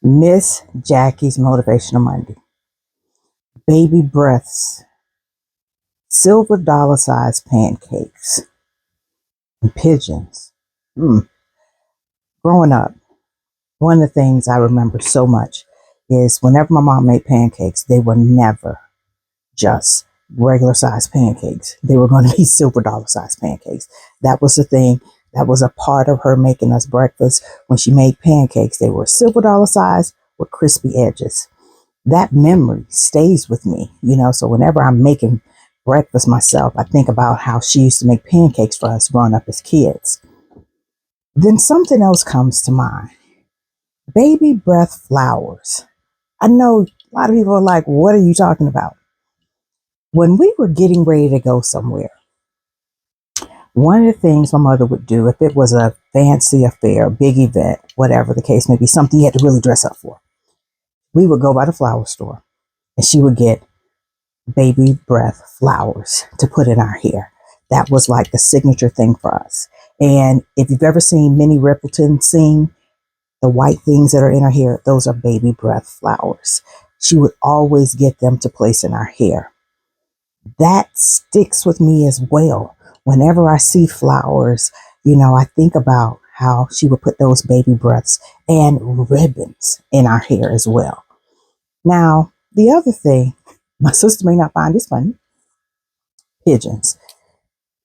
Miss Jackie's Motivational Monday. Baby breaths, silver dollar sized pancakes, and pigeons. Mm. Growing up, one of the things I remember so much is whenever my mom made pancakes, they were never just regular sized pancakes. They were going to be silver dollar sized pancakes. That was the thing. That was a part of her making us breakfast. When she made pancakes, they were silver dollar sized with crispy edges. That memory stays with me, so whenever I'm making breakfast myself, I think about how she used to make pancakes for us growing up as kids. Then something else comes to mind. Baby breath flowers. I know a lot of people are like, what are you talking about? When we were getting ready to go somewhere, one of the things my mother would do, if it was a fancy affair, big event, whatever the case may be, something you had to really dress up for, we would go by the flower store and she would get baby breath flowers to put in our hair. That was like the signature thing for us. And if you've ever seen Minnie Riperton sing, the white things that are in her hair, those are baby breath flowers. She would always get them to place in our hair. That sticks with me as well. Whenever I see flowers, I think about how she would put those baby breaths and ribbons in our hair as well. Now, the other thing, my sister may not find this funny, pigeons.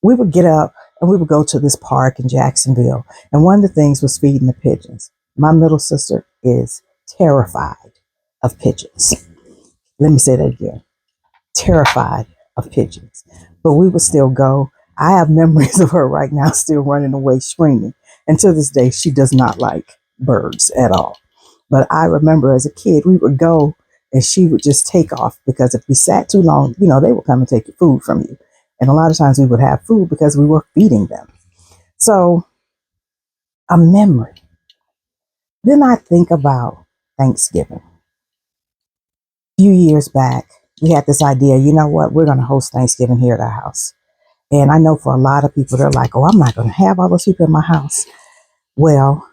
We would get up and we would go to this park in Jacksonville. And one of the things was feeding the pigeons. My middle sister is terrified of pigeons. Let me say that again. Terrified of pigeons. But we would still go. I have memories of her right now still running away screaming. And to this day, she does not like birds at all. But I remember as a kid, we would go and she would just take off because if we sat too long, they would come and take your food from you. And a lot of times we would have food because we were feeding them. So a memory. Then I think about Thanksgiving. A few years back, we had this idea, you know what, we're going to host Thanksgiving here at our house. And I know for a lot of people, they're like, oh, I'm not going to have all those people in my house. Well,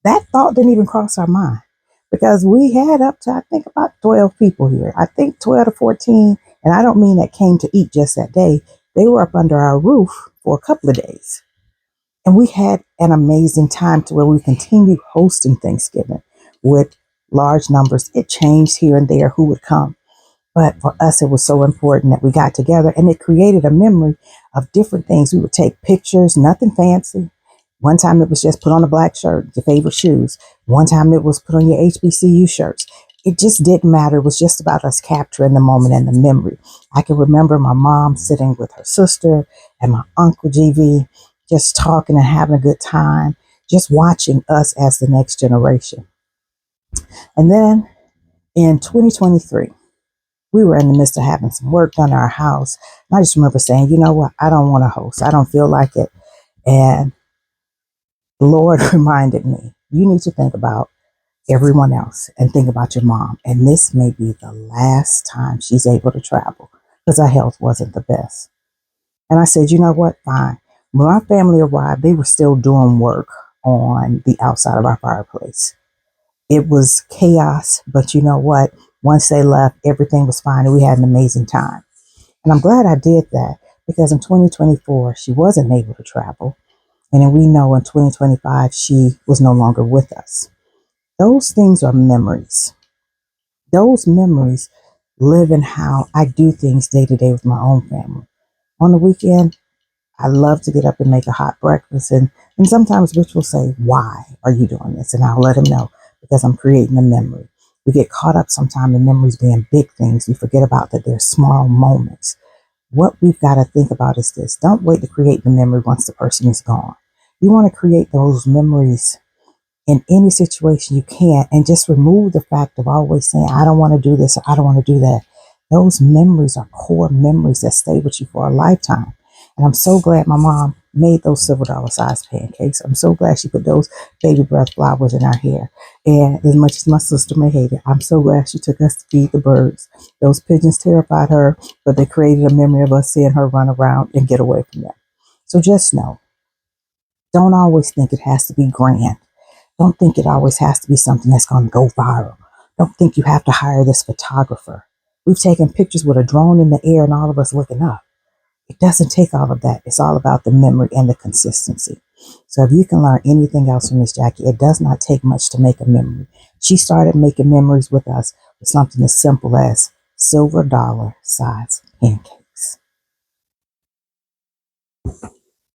that thought didn't even cross our mind because we had up to, I think, about 12 people here. I think 12 to 14. And I don't mean that came to eat just that day. They were up under our roof for a couple of days. And we had an amazing time to where we continued hosting Thanksgiving with large numbers. It changed here and there who would come. But for us, it was so important that we got together and it created a memory of different things. We would take pictures, nothing fancy. One time it was just put on a black shirt, your favorite shoes. One time it was put on your HBCU shirts. It just didn't matter. It was just about us capturing the moment and the memory. I can remember my mom sitting with her sister and my uncle GV, just talking and having a good time, just watching us as the next generation. And then in 2023, we were in the midst of having some work done in our house. And I just remember saying, you know what? I don't want to host. I don't feel like it. And the Lord reminded me, you need to think about everyone else and think about your mom. And this may be the last time she's able to travel because her health wasn't the best. And I said, you know what? Fine. When our family arrived, they were still doing work on the outside of our fireplace. It was chaos, but you know what? Once they left, everything was fine and we had an amazing time. And I'm glad I did that because in 2024, she wasn't able to travel. And then we know in 2025, she was no longer with us. Those things are memories. Those memories live in how I do things day to day with my own family. On the weekend, I love to get up and make a hot breakfast. And sometimes Rich will say, why are you doing this? And I'll let him know because I'm creating a memory. We get caught up sometimes in memories being big things. We forget about that they're small moments. What we've got to think about is this. Don't wait to create the memory once the person is gone. You want to create those memories in any situation you can and just remove the fact of always saying, I don't want to do this or I don't want to do that. Those memories are core memories that stay with you for a lifetime. And I'm so glad my mom made those silver dollar sized pancakes. I'm so glad she put those baby breath flowers in our hair. And as much as my sister may hate it, I'm so glad she took us to feed the birds. Those pigeons terrified her, but they created a memory of us seeing her run around and get away from them. So just know, don't always think it has to be grand. Don't think it always has to be something that's going to go viral. Don't think you have to hire this photographer. We've taken pictures with a drone in the air and all of us looking up. It doesn't take all of that. It's all about the memory and the consistency. So if you can learn anything else from Miss Jackie, it does not take much to make a memory. She started making memories with us with something as simple as silver dollar size pancakes.